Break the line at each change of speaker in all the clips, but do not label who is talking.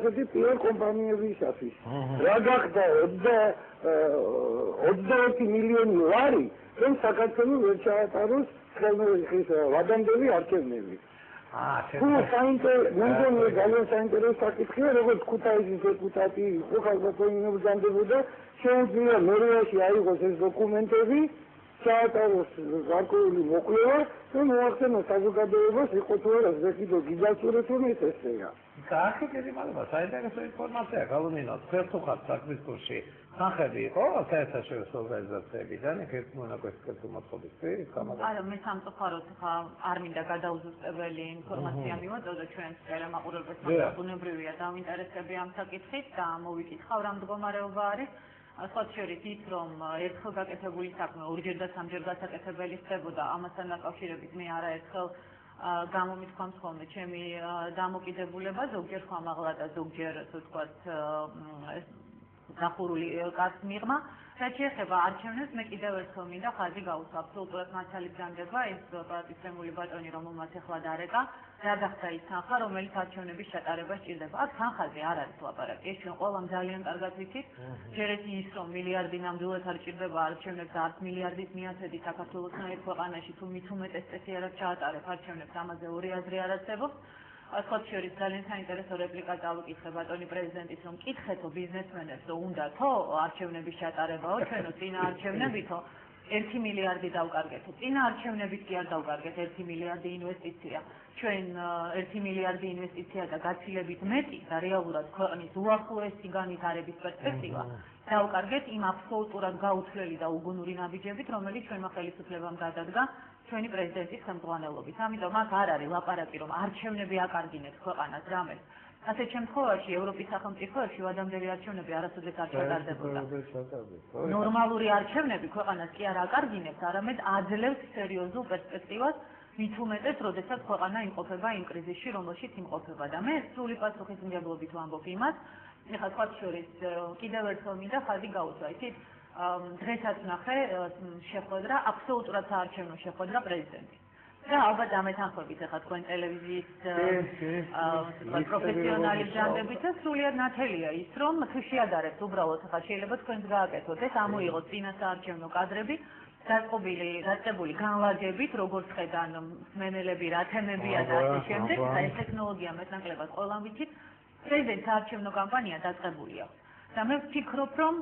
ასეთი PR კომპანიებისათვის. რა გახდა 21 მილიონი ლარი, რომ საქართველოს ვერ ჩაატაროს ხელმოხის ვადამდელი არქივები. თუ საინტერესო ძალიან საინტერესო საკითხია, როგორც ქუთაისის დეპუტატი იყო ხალხოსნობის განდებოდა, შეუძლია მერიაში აიღოს ეს დოკუმენტები, ჩაატაროს გარკვეული მოკვლევა და მოახსენოს საზოგადოებას იყო თუ არა ზექიდო გიგაცურეთ რომ ეს ესეა.
Dacă mă საინტერესო ინფორმაცია გავლენად ფერთხარ საქმის კურსში სახები იყო საერთაშორისო ორგანიზაციებიდან ერთ მონაკვეთს მოწყობის
არა მე სამწუხაროდ ხა არ მინდა გადაუზუსტებელი ინფორმაცია მივაწოდო ჩვენს ტელემაყურებელს მაგრამ ბუნებრივია დავინტერესები ამ საკითხით და მოვიკითხავ რა მდგომარეობა არის სხვა შორის ის რომ ერთხელ გაკეთებული საქმე ორჯერ და სამჯერ გასაკეთებელი ხდებოდა ამასთან დაკავშირებით მე არაერთხელ გამომითქვამს ხოლმე ჩემი დამოკიდებულება ზოგჯერ ხმამაღლა და ზოგჯერ ასე ვთქვათ დახურული კარს მიღმა რაც შეეხება არჩევნებს მე კიდევ ერთხელ მინდა ხაზი გაუსვა აბსოლუტურად მართალი გზანდება ეს პატივცემული ბატონი რომელმაც ახლა დარეკა რა გახდა ის თანხა რომელიც არჩევნების ჩატარებას სჭირდება აქ თანხაზე არ არის ლაპარაკი ეს ჩვენ ყველამ ძალიან კარგად ვიცით ჯერ ის რომ მილიარდი ნამდვილად არ სჭირდება არჩევნებს და 10 მილიარდის მიაცედი საქართველოსთან ერთ ქვეყანაში თუ მით უმეტეს წესი არ ჩაატარებ არჩევნებს ამაზე ორი აზრი არ არსებობს სხვა შორის ძალიან საინტერესო რეპლიკა დავიკითხე ბატონი პრეზიდენტის რომ კითხეთო ბიზნესმენებს რომ უნდათო არჩევნების ჩატარებაო ჩვენო წინა არჩევნებითო 1 მილიარდი დავკარგეთო წინა არჩევნებით კი არ დავკარგეთ 1 მილიარდი ინვესტიცია ჩვენ 1 მილიარდი ინვესტიცია და გაცილებით მეტი და რეალურად ქვეყნის უახლოესი განვითარების პერსპექტივა დავკარგეთ იმ აბსოლუტურად გაუცვლელი და უგუნური ნაბიჯებით რომელიც ჩვენმა ხელისუფლებამ გადადგა ჩვენი პრეზიდენტის ხელმძღვანელობით. ამიტომ აქ არ არის ლაპარაკი რომ არჩევნები აკარგინეთ ქვეყანას რამეს. ასეთ შემთხვევაში ევროპის სახელმწიფოებში ვადამდელი არჩევნები არასოდეს არ ჩატარდებოდა. ნორმალური არჩევნები ქვეყანას კი არ აკარგინებს, არამედ აძლევს სერიოზულ პერსპექტივას მით უმეტეს, როდესაც ქვეყანა იმყოფება იმ კრიზისში, რომელშიც იმყოფება და მე სრული პასუხისმგებლობით ვამბობ იმას, ეხლა სხვა შორის კიდევ ერთხელ მინდა ხაზი გაუსვა, იცით დღესაც ნახე შეხვედრა აბსოლუტურად საარჩევნო შეხვედრა პრეზიდენტის. და ალბათ ამეთანხმებით ახლა თქვენ ტელევიზიის პროფესიონალი ბრძანდებით და სრულიად ნათელია ის რომ თუ შეადარებთ უბრალოდ ახლა შეიძლება თქვენს გააკეთოთ ეს ამოიღოთ წინა საარჩევნო კადრები დაწყებული განლაგებით როგორც ხედან მსმენელები რა თემებია და ასე შემდეგ და ეს ტექნოლოგია მეტნაკლებად ყველამ ვიცით პრეზიდენტის საარჩევნო კამპანია დაწყებულია და მე ვფიქრობ რომ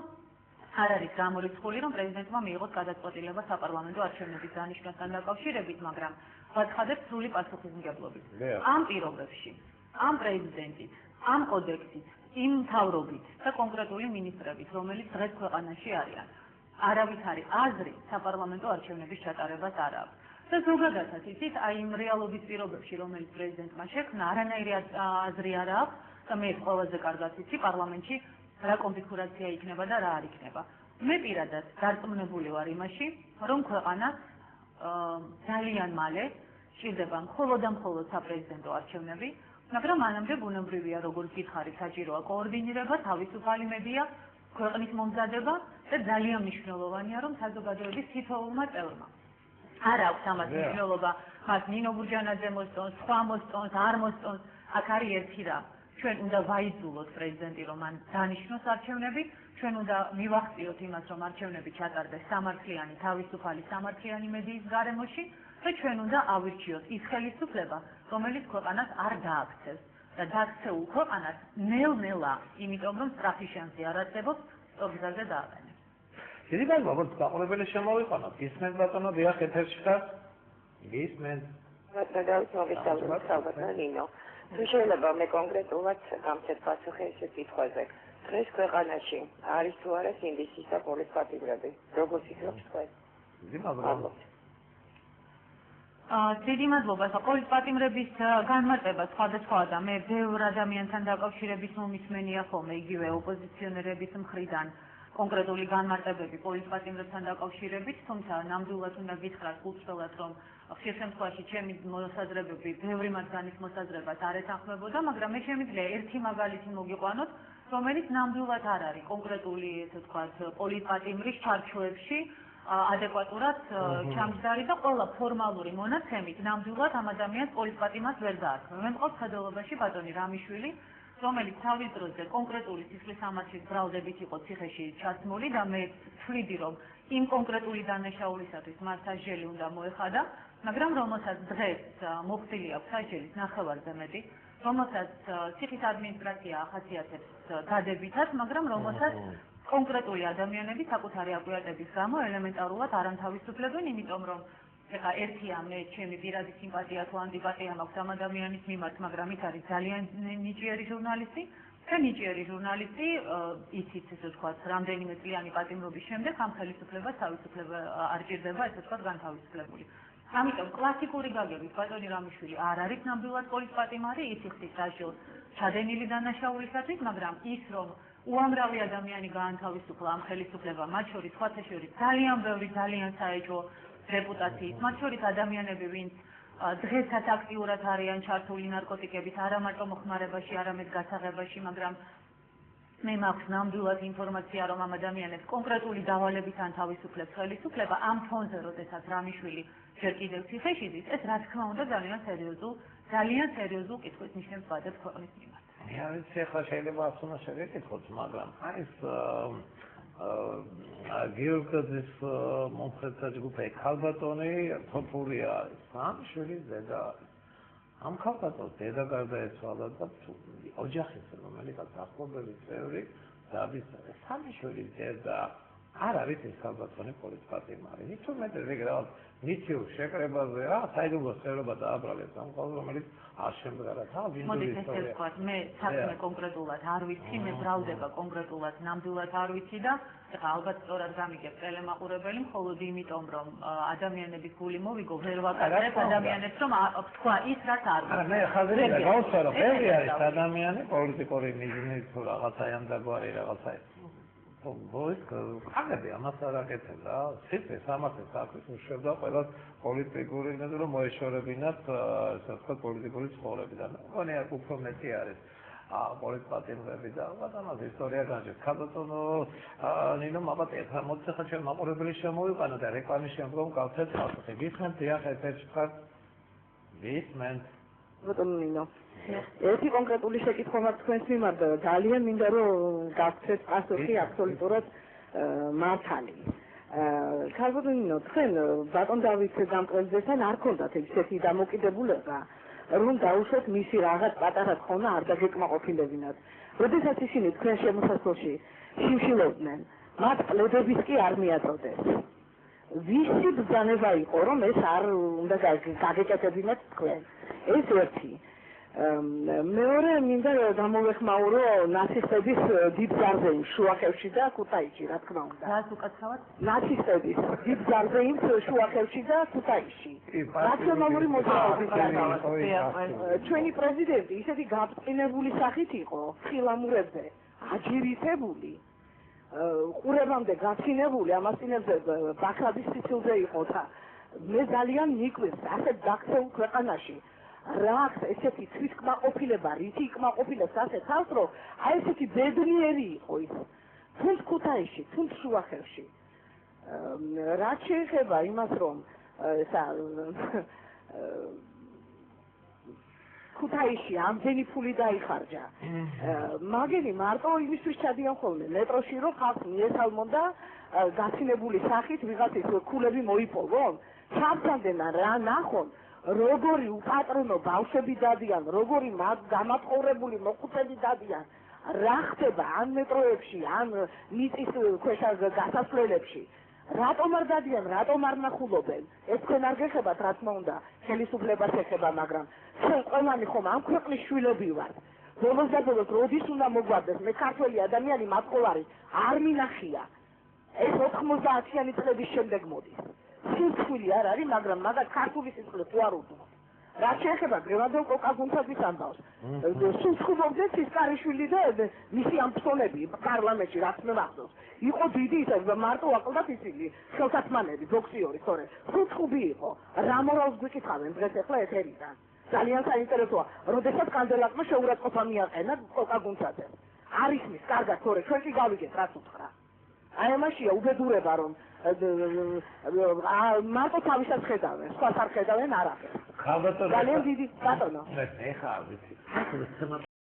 არ არის გამორიცხული რომ პრეზიდენტმა მიიღოს გადაწყვეტილება საპარლამენტო არჩევნების დანიშნვასთან დაკავშირებით, მაგრამ ვაცხადებ სრული პასუხისმგებლობით. ამ პირობებში, ამ პრეზიდენტით, ამ კოდექსით, იმ მთავრობით და კონკრეტული მინისტრებით, რომელიც დღეს ქვეყანაში არიან, არავის არის აზრი საპარლამენტო არჩევნების ჩატარებას არ აქვს. და ზოგადადაც იცით, აი იმ რეალობის პირობებში, რომელიც პრეზიდენტმა შექმნა, არანაირი აზრი არ აქვს და მე ყველაზე კარგად ვიცი პარლამენტში რა კონფიგურაცია იქნება და რა არ იქნება. მე პირადად დარწმუნებული ვარ იმაში, რომ ქვეყანა ძალიან მალე სჭირდება მხოლოდ და მხოლოდ საპრეზიდენტო არჩევნები, მაგრამ მანამდე ბუნებრივია, როგორც გითხარით, საჭიროა კოორდინირება, თავისუფალი მედია, ქვეყნის მომზადება და ძალიან მნიშვნელოვანია, რომ საზოგადოების თითოეულმა წევრმა არ აქვს ამას მნიშვნელობა, მას ნინო ბურჯანაძე მოსწონს, სხვა მოსწონს, არ მოსწონს, აქ არის ერთი რამ. ჩვენ უნდა ვაიძულოთ პრეზიდენტი რომ მან დანიშნოს არჩევნები, ჩვენ უნდა მივახციოთ იმას რომ არჩევნები ჩატარდეს სამართლიანი, თავისუფალი სამართლიანი მედიის გარემოში და ჩვენ უნდა ავირჩიოთ ის ხელისუფლება, რომელიც ქვეყანას არ დააქცევს და დაქცეულ ქვეყანას ნელ-ნელა, იმიტომ რომ სწრაფი შანსი არ არსებობს, სწორგზაზე დააყენებს.
დიდი გაზმა, როგორც გაყოლებელი შემოვიყანოთ, გისმენთ ბატონო, დიახ ეთერში ხარ? გისმენთ.
ნინო. თუ შეიძლება მე კონკრეტულად გამცეთ პასუხი ეს კითხვაზე. დღეს ქვეყანაში არის თუ არა სინდისის და პოლის პატიმრები? როგორ ფიქრობთ თქვენ?
დიდი მადლობა. პოლის პატიმრების განმარტება სხვადასხვა და მე ბევრ ადამიანთან დაკავშირების მომისმენია ხოლმე იგივე ოპოზიციონერების მხრიდან კონკრეტული განმარტებები პოლის პატიმრებთან დაკავშირებით, თუმცა ნამდვილად უნდა გითხრათ გულწრფელად რომ ხშირ შემთხვევაში ჩემი მოსაზრებები ბევრი მათგანის მოსაზრებას არ ეთანხმებოდა, მაგრამ მე შემიძლია ერთი მაგალითი მოგიყვანოთ, რომელიც ნამდვილად არ არის კონკრეტული, ესე ვთქვათ, პოლის პატიმრის ჩარჩოებში ადეკვატურად ჩამჯდარი და ყველა ფორმალური მონაცემით ნამდვილად ამ ადამიანს პოლის პატიმრს ვერ დაარქმევ. მე მყავს ხედელობაში ბატონი რამიშვილი, რომელიც თავის დროზე კონკრეტული სისხლის სამართლის ბრალდებით იყო ციხეში ჩასმული და მე ვთვლიდი, რომ იმ კონკრეტული დანაშაულისათვის მას სასჯელი უნდა მოეხადა, მაგრამ რომელსაც დღეს მოხდილი აქვს სასჯელის ნახევარზე მეტი, რომელსაც ციხის ადმინისტრაცია ახასიათებს დადებითად, მაგრამ რომელსაც კონკრეტული ადამიანები საკუთარი აკვიატების გამო ელემენტარულად არ ანთავისუფლებენ, იმიტომ რომ ეხლა ერთია მე ჩემი პირადი სიმპათია თუ ანტიპათია მაქვს ამ ადამიანის მიმართ, მაგრამ ის არის ძალიან ნიჭიერი ჟურნალისტი. და ნიჭიერი ჟურნალისტი იცით ესე ვთქვათ, რამდენიმე წლიანი პატიმრობის შემდეგ ამ ხელისუფლებას თავისუფლება არ ჭირდება, ესე ვთქვათ, განთავისუფლებული. ამიტომ კლასიკური გაგებით ბატონი რამიშვილი არ არის ნამდვილად პოლიტპატიმარი, ის იხდის სასჯელს ჩადენილი დანაშაულისათვის, მაგრამ ის რომ უამრავი ადამიანი გაანთავისუფლა ამ ხელისუფლებამ, მათ შორის სხვათა შორის ძალიან ბევრი ძალიან საეჭვო რეპუტაციის, მათ შორის ადამიანები, ვინც დღესაც აქტიურად არიან ჩართული ნარკოტიკებით, არა მარტო მოხმარებაში, არამედ გასაღებაში, მაგრამ მე მაქვს ნამდვილად ინფორმაცია, რომ ამ ადამიანებს კონკრეტული დავალებით ანთავისუფლებს ხელისუფლება, ამ ფონზე, როდესაც რამიშვილი ჯერ კიდევ ციხეში ზის, ეს რა თქმა უნდა ძალიან სერიოზულ კითხვის ნიშნებს ვადებს ქვეყნის მიმართ.
მე არ ვიცი, ახლა შეიძლება ასე უნდა შეგეკითხოთ, მაგრამ არის გიორგაძის მომხრეთა ჯგუფი ქალბატონი თოფურია არის, სამშვილის დედა არის. ამ ქალბატონს დედა გარდაეცვალა და ოჯახის რომელიღაც ახლობელი წევრი დააბინძურა. სამშვილის დედა არ არის ეს ქალბატონი პოლიტპატიმარი. თუმცა ეგ რაღაც ნიჩიურ შეკრებაზე რა საიდუმლო სწავლება დააბრალებს ამ ყოველ რომელიც არ შემდგარა
მოდით ესე ვთქვათ, მე საქმე კონკრეტულად არ ვიცი, მე ბრალდება კონკრეტულად ნამდვილად არ ვიცი და ეხლა ალბათ სწორად გამიგებ ტელემაყურებელი, მხოლოდ იმიტომ რომ ადამიანების გული მოვიგო, ვერ ვაკეთებ ადამიანებს რომ თქვა ის რაც არ ვიცი.
მე ხაზი გავუსვარო, ბევრი არის ადამიანი პოლიტიკური მიზნით თუ რაღაცა ამ დაგვარი რაღაცა ბოის კანები ამას არ აკეთებ რა, ციფრის ამასე საქმეს უშვებდა ყველა პოლიტიკური იმედი რომ მოეშორებინათ ასე ვთქვათ პოლიტიკური ცხოვრები და მგონი უფრო მეტი არის პოლიტპატიმრები და ალბათ ამას ისტორია განჯეთ. ქალბატონო ნინო მაბატეხა მოდი ხა ჩვენ მაყურებელი შემოვიყანა და რეკლამის შემდგომ გავცეთ პასუხი. გიხმენთ დიახ ერთ-ერთი გიხმენთ
ბატონო ნინო ერთი კონკრეტული შეკითხვა მაქვს თქვენს მიმართ და ძალიან მინდა რომ გავცეთ პასუხი აბსოლუტურად მართალი. ქალბატონო ნინო, თქვენ ბატონ დავით გამყრელძესთან არ ქონდათ ესეთი დამოკიდებულება, რომ დაუშვათ მისი რაღაც პატარა თხოვნა არ დაგეკმაყოფილებინათ. როდესაც ისინი თქვენ შემოსასვლელში შიმშილობდნენ, მათ პლედების კი არ მიაწოდეს. ვისი ბრძანება იყო, რომ ეს არ უნდა გაგეკეთებინათ თქვენ? ეს ერთი. მეორე მინდა გამოვეხმაურო ნაცისტების დიდ ზარზეიმს შუახევში და ქუთაისში, რა თქმა უნდა.
რას უკაცრავად?
ნაცისტების დიდ ზარზეიმს შუახევში და ქუთაისში. ნაციონალური მოძრაობის ჩვენი პრეზიდენტი ისეთი გაბრწყინებული სახით იყო, ხილამურებზე აჯირითებული, ყურებამდე გაცინებული, ამასწინებზე ბაქრადის სიცილზე იყო და მე ძალიან მიკვირს ასეთ დაქცეულ ქვეყანაში. რა აქვს ესეთი თვის კმაყოფილება, რითი კმაყოფილებს ასე თავს, რომ აი ესეთი ბედნიერი იყო ის. თუნდ ქუთაისში, თუნდ შუახევში. რაც შეეხება იმას, რომ ქუთაისში ამდენი ფული დაიხარჯა. მაგენი მარტო იმისთვის ჩადიან ხოლმე მეტროში, რომ ხალხს მიესალმონ და გაცინებული სახით ვიღაცის ქულები მოიპოვონ. ჩამცანდნენ რა ნახონ. როგორი უპატრონო ბავშვები დადიან, როგორი გამათხოვრებული მოხუცები დადიან, რა ხდება ან მეტროებში, ან მიწის ქვეშ გასასვლელებში. რატომ არ დადიან, რატომ არ ნახულობენ? ეს თქვენ არ გეხებათ, რა თქმა უნდა, ხელისუფლებას ეხება, მაგრამ ჩვენ ყველანი ხომ ამ ქვეყნის შვილები ვართ. ბოლოს და ბოლოს როდის უნდა მოგვარდეს? მე ქართველი ადამიანი მათყოვარი არ მინახია. ეს 90-იანი წლების შემდეგ მოდის. სიცხვილი არ არის, მაგრამ მაგათ ქართული სიცხვილე თუ არ უდო. რაც შეეხება გრევანდელ კოკაგუნთების ამბავს. სიცხვილობდეს ისკარიშვილი და მისი ამბსოლები პარლამენტში, რაც მე მახსოვს. იყო დიდი ისე მარტო აკლდათ ისინი, ხელსაქმანები, ბოქსიორი, სწორედ. სიცხვილი იყო. რა მორალს გვიკითხავენ დღეს ახლა ეთერიდან. ძალიან საინტერესოა, როდესაც კანდელაკმა შეურაცხყოფა მიაყენა კოკაგუნთაზე. არ ისმის, კარგად, სწორედ, ჩვენ კი გავიგეთ, რაც უთხრა. აი ამაშია უბედურება, რომ მარტო თავისას ხედავენ, სხვას არ ხედავენ არაფერს.
ქალბატონო
ძალიან დიდი ბატონო.
მე ხარ ვიცი.